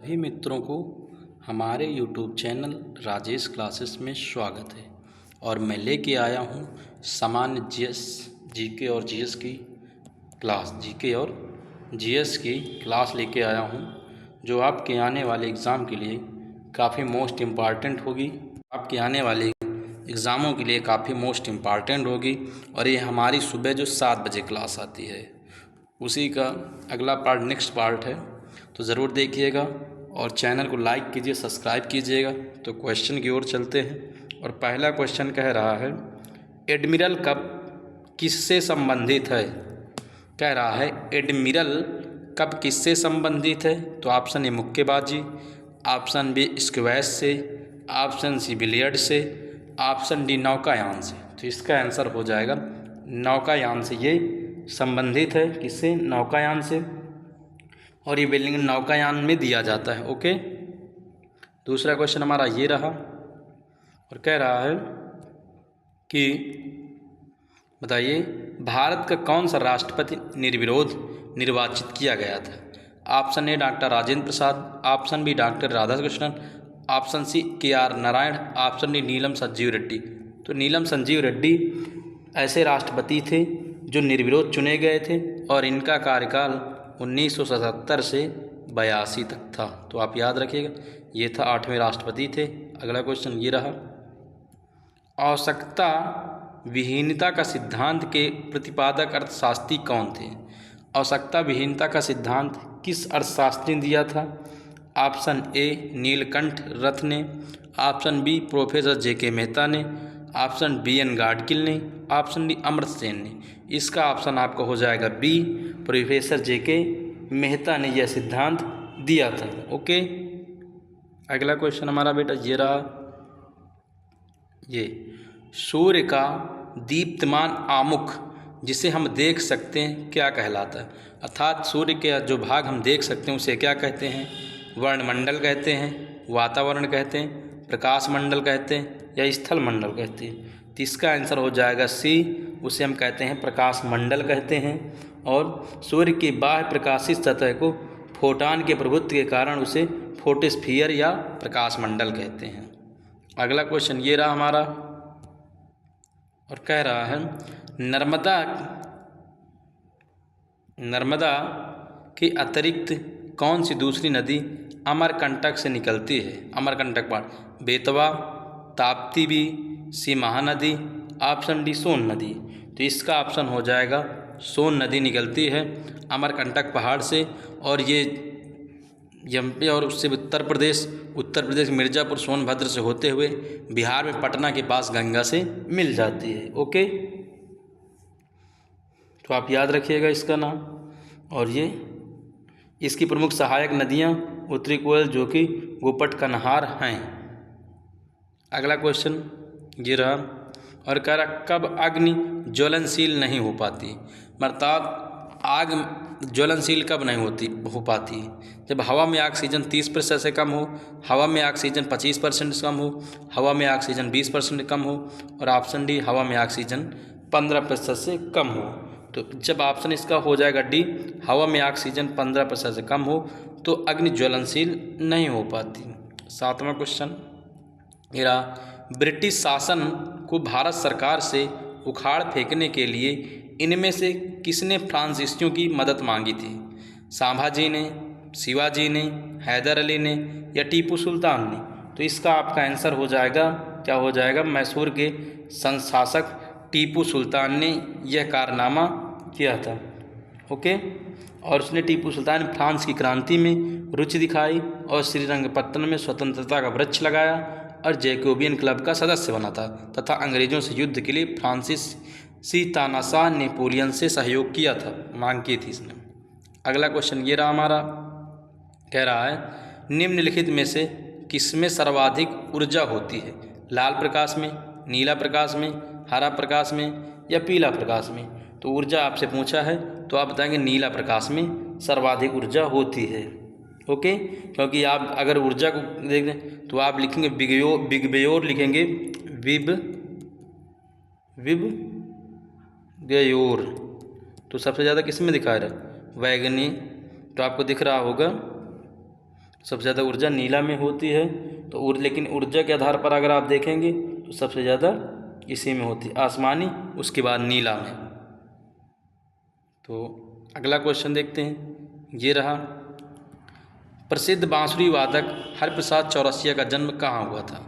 सभी मित्रों को हमारे YouTube चैनल राजेश क्लासेस में स्वागत है। और मैं लेके आया हूँ सामान्य जीके और जीएस की क्लास लेके आया हूँ, जो आपके आने वाले एग्ज़ाम के लिए काफ़ी मोस्ट इम्पॉर्टेंट होगी। आपके आने वाले एग्ज़ामों के लिए काफ़ी मोस्ट इम्पॉर्टेंट होगी। और ये हमारी सुबह जो 7 बजे क्लास आती है, उसी का अगला पार्ट नेक्स्ट पार्ट है, तो ज़रूर देखिएगा और चैनल को लाइक कीजिए, सब्सक्राइब कीजिएगा। तो क्वेश्चन की ओर चलते हैं। और पहला क्वेश्चन कह रहा है, एडमिरल कप किससे संबंधित है? कह रहा है एडमिरल कप किससे संबंधित है? तो ऑप्शन ए मुक्केबाजी, ऑप्शन बी स्क्वैश से, ऑप्शन सी बिलियर्ड से, ऑप्शन डी नौकायान से। तो इसका आंसर हो जाएगा नौकायान से। ये संबंधित है किससे? नौकायान से। और ये बिल्डिंग नौकायान में दिया जाता है। ओके, दूसरा क्वेश्चन हमारा ये रहा और कह रहा है कि बताइए भारत का कौन सा राष्ट्रपति निर्विरोध निर्वाचित किया गया था? Option A doctor Rajendra Prasad, option B doctor Radhakrishnan, option C KR Narayan, option D Neelam Sanjiva Reddy. तो नीलम संजीव रेड्डी ऐसे राष्ट्रपति थे जो निर्विरोध चुने गए थे और इनका कार्यकाल 1977 से 82 तक था। तो आप याद रखिएगा, ये था 8वें राष्ट्रपति थे। अगला क्वेश्चन ये रहा, आवश्यकता विहीनता का सिद्धांत के प्रतिपादक अर्थशास्त्री कौन थे? आवश्यकता विहीनता का सिद्धांत किस अर्थशास्त्री ने दिया था? ऑप्शन ए नीलकंठ रथ ने, option B professor JK Mehta ने, ऑप्शन BN गाडगिल ने, ऑप्शन डी अमर्त्य सेन ने। इसका ऑप्शन आपका हो जाएगा बी, प्रोफेसर JK मेहता ने यह सिद्धांत दिया था। ओके, अगला क्वेश्चन हमारा बेटा ये रहा, ये सूर्य का दीप्तमान आमुख जिसे हम देख सकते हैं क्या कहलाता है? अर्थात सूर्य के जो भाग हम देख सकते हैं उसे क्या कहते हैं? वर्णमंडल कहते हैं, वातावरण कहते हैं, प्रकाश मंडल कहते हैं या स्थल मंडल कहते हैं? तो इसका आंसर हो जाएगा सी, उसे हम कहते हैं प्रकाश मंडल कहते हैं। और सूर्य की बाह्य प्रकाशित सतह को फोटॉन के प्रभुत्व के कारण उसे फोटोस्फीयर या प्रकाश मंडल कहते हैं। अगला क्वेश्चन ये रहा हमारा और कह रहा है, नर्मदा के अतिरिक्त कौन सी दूसरी नदी अमरकंटक से निकलती है? अमरकंटक पार बेतवा, ताप्ती भी, सी महानदी, ऑप्शन डी सोन नदी। तो इसका ऑप्शन हो जाएगा सोन नदी निकलती है अमरकंटक पहाड़ से। और ये MP और उससे उत्तर प्रदेश मिर्ज़ापुर सोनभद्र से होते हुए बिहार में पटना के पास गंगा से मिल जाती है। ओके, तो आप याद रखिएगा इसका नाम। और ये इसकी प्रमुख सहायक नदियाँ उत्तरी कोयल जो कि गोपट कन्हार हैं। अगला क्वेश्चन ये रहा और कह रहा, कब अग्नि ज्वलनशील नहीं हो पाती? अर्थात आग ज्वलनशील कब नहीं हो पाती? जब हवा में ऑक्सीजन 30% से कम हो, हवा में ऑक्सीजन 25% से कम हो, हवा में ऑक्सीजन 20% कम हो, और ऑप्शन डी हवा में ऑक्सीजन 15% से कम हो। तो जब ऑप्शन इसका हो जाएगा डी, हवा में ऑक्सीजन 15% से कम हो, तो अग्नि ज्वलनशील नहीं हो पाती। 7वां क्वेश्चन मेरा, ब्रिटिश शासन को भारत सरकार से उखाड़ फेंकने के लिए इनमें से किसने फ्रांसीसियों की मदद मांगी थी? संभाजी ने, शिवाजी ने, हैदर अली ने या टीपू सुल्तान ने? तो इसका आपका आंसर हो जाएगा, क्या हो जाएगा? मैसूर के संशासक टीपू सुल्तान ने यह कारनामा किया था। ओके, और उसने टीपू सुल्तान फ्रांस की क्रांति में रुचि दिखाई और श्रीरंगपत्तन में स्वतंत्रता का वृक्ष लगाया और जैकोबियन क्लब का सदस्य बना था तथा अंग्रेजों से युद्ध के लिए फ्रांसीसी तानाशाह नेपोलियन से सहयोग किया था, मांग की थी इसने। अगला क्वेश्चन ये रहा हमारा, कह रहा है, निम्नलिखित में से किसमें सर्वाधिक ऊर्जा होती है? लाल प्रकाश में, नीला प्रकाश में, हरा प्रकाश में या पीला प्रकाश में? तो ऊर्जा आपसे पूछा है तो आप बताएंगे नीला प्रकाश में सर्वाधिक ऊर्जा होती है। ओके, क्योंकि आप अगर ऊर्जा को देख लें तो आप लिखेंगे बिगबेयोर लिखेंगे, विबगयोर। तो सबसे ज़्यादा किस में दिखा रहा है? वैगनी। तो आपको दिख रहा होगा सबसे ज़्यादा ऊर्जा नीला में होती है। तो लेकिन ऊर्जा के आधार पर अगर आप देखेंगे तो सबसे ज़्यादा इसी में होती है, आसमानी, उसके बाद नीला में। तो अगला क्वेश्चन देखते हैं, ये रहा। प्रसिद्ध बांसुरी वादक हरिप्रसाद चौरसिया का जन्म कहाँ हुआ था?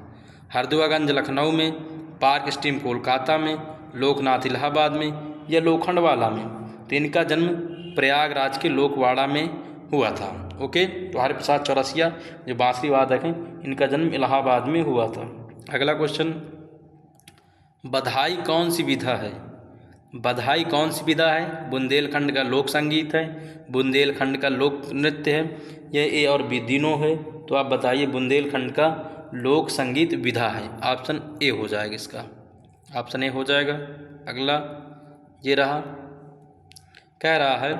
हरदुआगंज लखनऊ में, पार्क स्ट्रीट कोलकाता में, लोकनाथ इलाहाबाद में या लोखंडवाला में? तो इनका जन्म प्रयागराज के लोकवाड़ा में हुआ था। ओके, तो हरिप्रसाद चौरसिया जो बांसुरी वादक हैं, इनका जन्म इलाहाबाद में हुआ था। अगला क्वेश्चन, बधाई कौन सी विधा है? बधाई कौन सी विधा है? बुंदेलखंड का लोक संगीत है, बुंदेलखंड का लोक नृत्य है, यह ए और बी तीनों है? तो आप बताइए, बुंदेलखंड का लोक संगीत विधा है। ऑप्शन ए हो जाएगा इसका, ऑप्शन ए हो जाएगा। अगला ये रहा, कह रहा है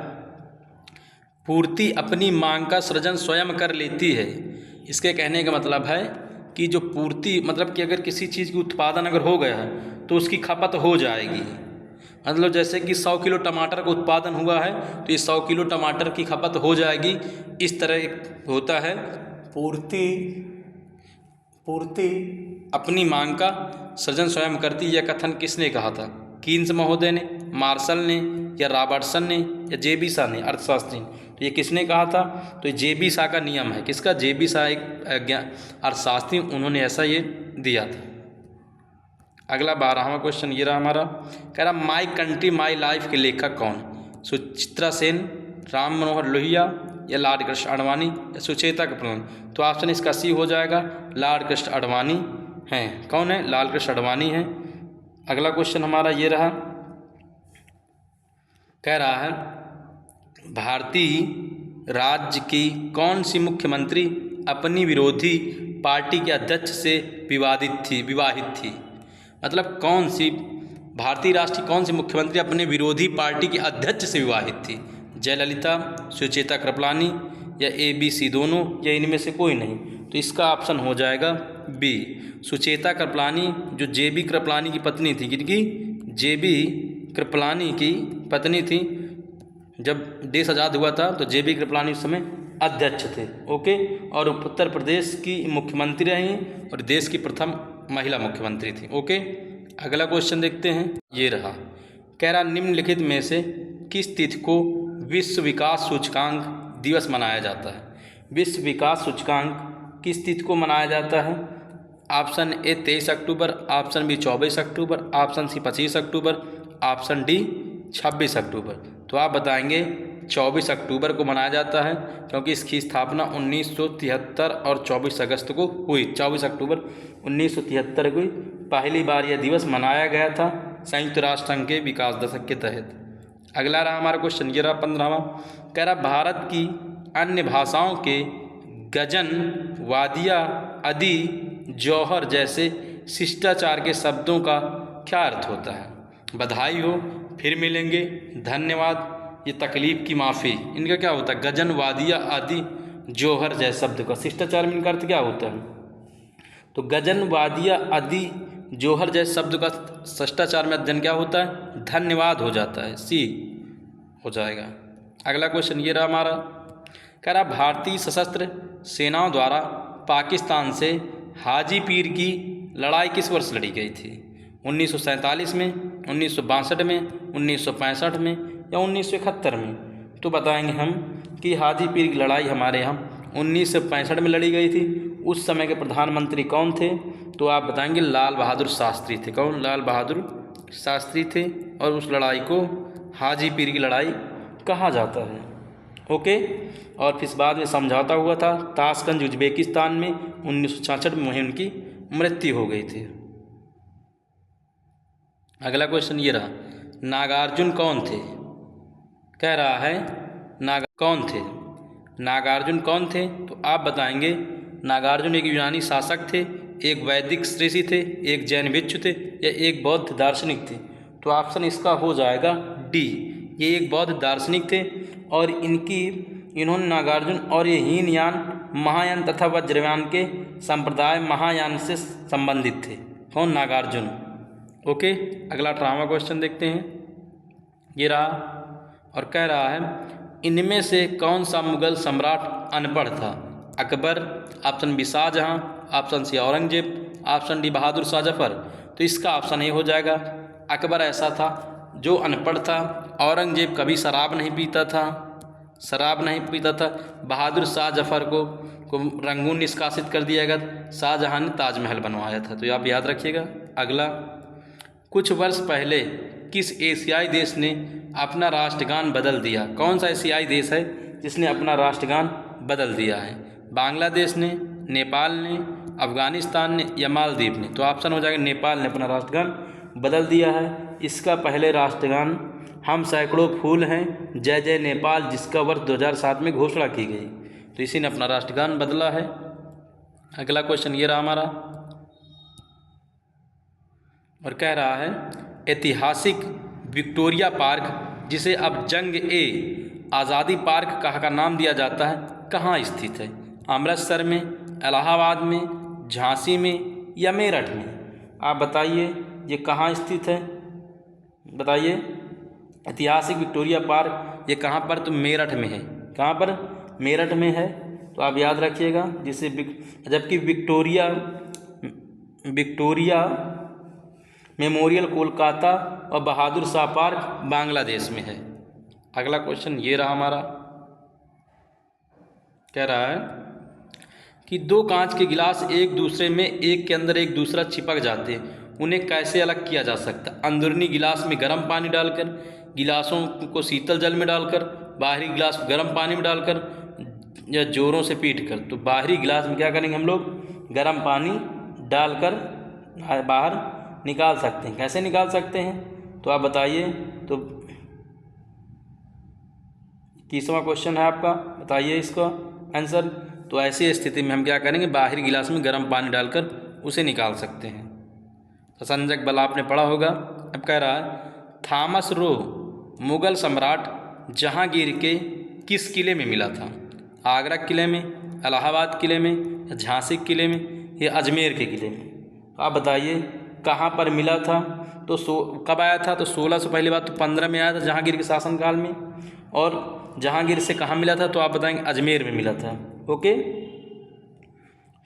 पूर्ति अपनी मांग का सृजन स्वयं कर लेती है। इसके कहने का मतलब है कि जो पूर्ति मतलब कि अगर किसी चीज़ की उत्पादन अगर हो गया है तो उसकी खपत हो जाएगी। मतलब जैसे कि 100 किलो टमाटर का उत्पादन हुआ है तो ये 100 किलो टमाटर की खपत हो जाएगी। इस तरह होता है पूर्ति अपनी मांग का सृजन स्वयं करती। यह कथन किसने कहा था? कीन्स महोदय ने, मार्शल ने या रॉबर्टसन ने या जे.बी. शाह ने, अर्थशास्त्री। तो ये किसने कहा था? तो जे.बी. शाह का नियम है। किसका? जे.बी. शाह, एक अर्थशास्त्री, उन्होंने ऐसा ये दिया था। अगला 12वां क्वेश्चन ये रहा हमारा, कह रहा माई कंट्री माई लाइफ के लेखक कौन? सुचित्रा सेन, राम मनोहर लोहिया या लाल कृष्ण आडवाणी या सुचेता कृपलानी? तो ऑप्शन इसका सी हो जाएगा, लाल कृष्ण आडवाणी हैं। कौन है? लाल कृष्ण आडवाणी हैं। अगला क्वेश्चन हमारा ये रहा, कह रहा है भारतीय राज्य की कौन सी मुख्यमंत्री अपनी विरोधी पार्टी के अध्यक्ष से विवाहित थी? मतलब कौन सी भारतीय राष्ट्र की कौन सी मुख्यमंत्री अपने विरोधी पार्टी के अध्यक्ष से विवाहित थी? जयललिता, सुचेता कृपलानी या ए.बी.सी. दोनों या इनमें से कोई नहीं? तो इसका ऑप्शन हो जाएगा बी, सुचेता कृपलानी, जो जे.बी. कृपलानी की पत्नी थी। किनकी? जे.बी. कृपलानी की पत्नी थी। जब देश आज़ाद हुआ था तो जे.बी. कृपलानी उस समय अध्यक्ष थे। ओके, और उत्तर प्रदेश की मुख्यमंत्री रहीं और देश की प्रथम महिला मुख्यमंत्री थी। ओके, अगला क्वेश्चन देखते हैं, ये रहा, कह रहा निम्नलिखित में से किस तिथि को विश्व विकास सूचकांक दिवस मनाया जाता है? विश्व विकास सूचकांक किस तिथि को मनाया जाता है? Option A 23 October, option B 24 October, option C 25 October, option D 26 October. तो आप बताएंगे 24 अक्टूबर को मनाया जाता है, क्योंकि इसकी स्थापना 1973 और 24 अगस्त को हुई। 24 अक्टूबर 1973 को पहली बार यह दिवस मनाया गया था संयुक्त राष्ट्र संघ के विकास दशक के तहत। अगला रहा हमारा क्वेश्चन, ये रहा 15वां, कह रहा भारत की अन्य भाषाओं के गजन, वादिया, अदी, जौहर जैसे शिष्टाचार के शब्दों का क्या अर्थ होता है? बधाई हो, फिर मिलेंगे, धन्यवाद, ये तकलीफ की माफ़ी, इनका क्या होता है? गजन, वादिया, आदि, जौहर जैसे शब्द का शिष्टाचार में इनका अर्थ क्या होता है? तो गजन, वादिया, आदि, जौहर जैसे शब्द का शिष्टाचार में अध्ययन क्या होता है? धन्यवाद हो जाता है, सी हो जाएगा। अगला क्वेश्चन ये रहा हमारा, कह रहा भारतीय सशस्त्र सेनाओं द्वारा पाकिस्तान से हाजी पीर की लड़ाई किस वर्ष लड़ी गई थी? 1947 में, 1962 में, 1965 में या 1971 में? तो बताएंगे हम कि हाजी पीर की लड़ाई हमारे यहाँ 1965 में लड़ी गई थी। उस समय के प्रधानमंत्री कौन थे? तो आप बताएंगे लाल बहादुर शास्त्री थे। कौन? लाल बहादुर शास्त्री थे, और उस लड़ाई को हाजी पीर की लड़ाई कहा जाता है। ओके, और फिर बाद में समझौता हुआ था ताशकंद उज्बेकिस्तान में 1966 में, वहीं उनकी मृत्यु हो गई थी। अगला क्वेश्चन ये रहा, नागार्जुन कौन थे? कह रहा है कौन थे? नागार्जुन कौन थे? तो आप बताएंगे नागार्जुन एक यूनानी शासक थे, एक वैदिक ऋषि थे, एक जैन भिक्षु थे या एक बौद्ध दार्शनिक थे? तो ऑप्शन इसका हो जाएगा डी, ये एक बौद्ध दार्शनिक थे, और इन्होंने नागार्जुन और ये हीनयान, महायान तथा वज्रयान के संप्रदाय महायान से संबंधित थे। कौन? नागार्जुन। ओके, अगला 18वां क्वेश्चन देखते हैं, ये रहा, और कह रहा है इनमें से कौन सा मुगल सम्राट अनपढ़ था? Akbar, option B Shah Jahan, option C Aurangzeb, option D Bahadur Shah Zafar. तो इसका ऑप्शन ए हो जाएगा। अकबर ऐसा था जो अनपढ़ था, औरंगजेब कभी शराब नहीं पीता था, बहादुर शाह जफर को रंगून निष्कासित कर दिया गया, शाहजहाँ ने ताजमहल बनवाया था। तो आप याद रखिएगा। अगला, कुछ वर्ष पहले किस एशियाई देश ने अपना राष्ट्रगान बदल दिया? कौन सा एशियाई देश है जिसने अपना राष्ट्रगान बदल दिया है? बांग्लादेश ने, नेपाल ने, अफगानिस्तान ने या मालदीव ने? तो ऑप्शन हो जाएगा नेपाल ने अपना राष्ट्रगान बदल दिया है। इसका पहले राष्ट्रगान हम सैकड़ों फूल हैं जय जय नेपाल, जिसका वर्ष 2007 में घोषणा की गई, तो इसी ने अपना राष्ट्रगान बदला है। अगला क्वेश्चन ये रहा हमारा, और कह रहा है ऐतिहासिक विक्टोरिया पार्क, जिसे अब जंग ए आज़ादी पार्क का नाम दिया जाता है, कहाँ स्थित है? अमृतसर में, इलाहाबाद में, झांसी में या मेरठ में? आप बताइए ये कहाँ स्थित है, बताइए। ऐतिहासिक विक्टोरिया पार्क ये कहाँ पर? तो मेरठ में है। कहाँ पर? मेरठ में है। तो आप याद रखिएगा। जिसे जबकि विक्टोरिया मेमोरियल कोलकाता और बहादुर शाह पार्क बांग्लादेश में है। अगला क्वेश्चन ये रहा हमारा, कह रहा है कि दो कांच के गिलास एक दूसरे में एक के अंदर एक दूसरा चिपक जाते हैं, उन्हें कैसे अलग किया जा सकता है? अंदरूनी गिलास में गर्म पानी डालकर, गिलासों को शीतल जल में डालकर, बाहरी गिलास को गर्म पानी में डालकर या जोरों से पीटकर। तो बाहरी गिलास में क्या करेंगे हम लोग? गर्म पानी डालकर बाहर निकाल सकते हैं। कैसे निकाल सकते हैं? तो आप बताइए। तो 30वां क्वेश्चन है आपका, बताइए इसका आंसर। तो ऐसी स्थिति में हम क्या करेंगे? बाहरी गिलास में गर्म पानी डालकर उसे निकाल सकते हैं। तो संजक बल आपने पढ़ा होगा। अब कह रहा है थॉमस रो मुगल सम्राट जहांगीर के किस किले में मिला था? आगरा किले में, इलाहाबाद किले में, झांसी किले में या अजमेर के किले में? आप बताइए कहाँ पर मिला था? तो कब आया था? तो 1600 पहली बात तो 15 में आया था जहांगीर के शासनकाल में। और जहांगीर से कहाँ मिला था? तो आप बताएंगे अजमेर में मिला था। ओके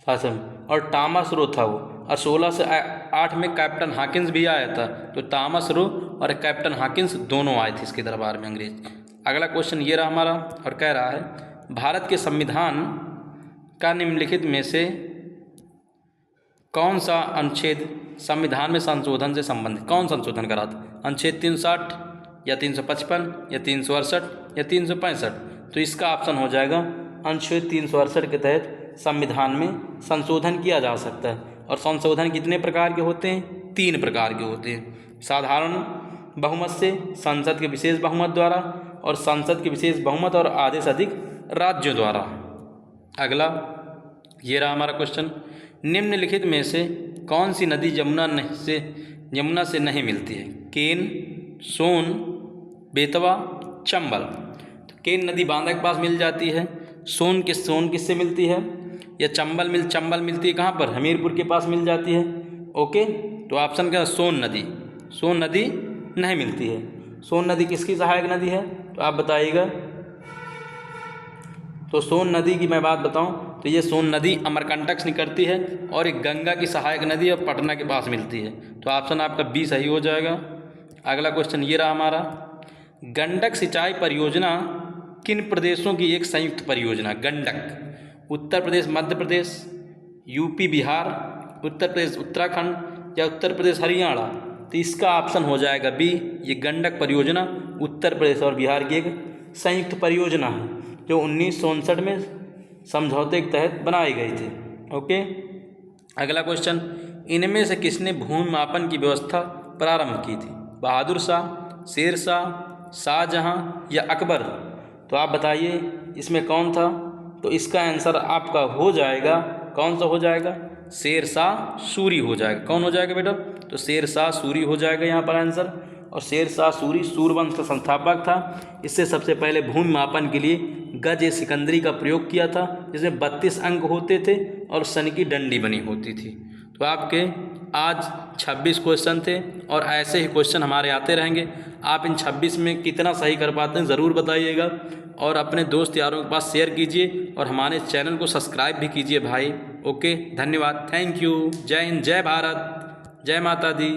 शासन। और टॉमस रो था वो। और 1608 में कैप्टन हॉकिंस भी आया था। तो टॉमस रो और कैप्टन हॉकिंस दोनों आए थे इसके दरबार में अंग्रेज। अगला क्वेश्चन ये रहा हमारा, और कह रहा है भारत के संविधान का निम्नलिखित में से कौन सा अनुच्छेद संविधान में संशोधन से संबंधित? कौन संशोधन करा था? अनुच्छेद 360 या 355 या 368 या 365? तो इसका ऑप्शन हो जाएगा अनुच्छेद 368 के तहत संविधान में संशोधन किया जा सकता है। और संशोधन कितने प्रकार के होते हैं? 3 प्रकार के होते हैं। साधारण बहुमत से, संसद के विशेष बहुमत द्वारा, और संसद के विशेष बहुमत और आधे से अधिक राज्यों द्वारा। अगला ये रहा हमारा क्वेश्चन, निम्नलिखित में से कौन सी नदी यमुना से नहीं मिलती है? केन, सोन, बेतवा, चंबल? तो केन नदी बांदा के पास मिल जाती है। सोन किससे मिलती है? या चंबल मिलती है कहाँ पर? हमीरपुर के पास मिल जाती है। ओके, तो ऑप्शन क्या है? सोन नदी नहीं मिलती है। सोन नदी किसकी सहायक नदी है? तो आप बताइएगा। तो सोन नदी की मैं बात बताऊं तो ये सोन नदी अमरकंटक से निकलती है और एक गंगा की सहायक नदी और पटना के पास मिलती है। तो ऑप्शन आपका बी सही हो जाएगा। अगला क्वेश्चन ये रहा हमारा, गंडक सिंचाई परियोजना किन प्रदेशों की एक संयुक्त परियोजना? गंडक उत्तर प्रदेश, मध्य प्रदेश, यूपी बिहार, उत्तर प्रदेश उत्तराखंड या उत्तर प्रदेश हरियाणा? तो इसका ऑप्शन हो जाएगा बी, ये गंडक परियोजना उत्तर प्रदेश और बिहार की एक संयुक्त परियोजना है जो 1959 में समझौते के तहत बनाई गई थी। ओके, अगला क्वेश्चन, इनमें से किसने भूमि मापन की व्यवस्था प्रारंभ की थी? बहादुर शाह, शेर शाह, शाहजहाँ या अकबर? तो आप बताइए इसमें कौन था? तो इसका आंसर आपका हो जाएगा, कौन सा हो जाएगा? शेर शाह सूरी हो जाएगा। कौन हो जाएगा बेटा? तो शेर शाह सूरी हो जाएगा यहाँ पर आंसर। और शेर शाह सूरी सूरवंश का संस्थापक था। इससे सबसे पहले भूमि मापन के लिए गज-ए-सिकंदरी का प्रयोग किया था, जिसमें 32 अंक होते थे और सन की डंडी बनी होती थी। तो आपके आज 26 क्वेश्चन थे और ऐसे ही क्वेश्चन हमारे आते रहेंगे। आप इन 26 में कितना सही कर पाते हैं ज़रूर बताइएगा और अपने दोस्त यारों के पास शेयर कीजिए और हमारे चैनल को सब्सक्राइब भी कीजिए भाई। ओके, धन्यवाद, थैंक यू, जय हिंद, जय भारत, जय माता दी।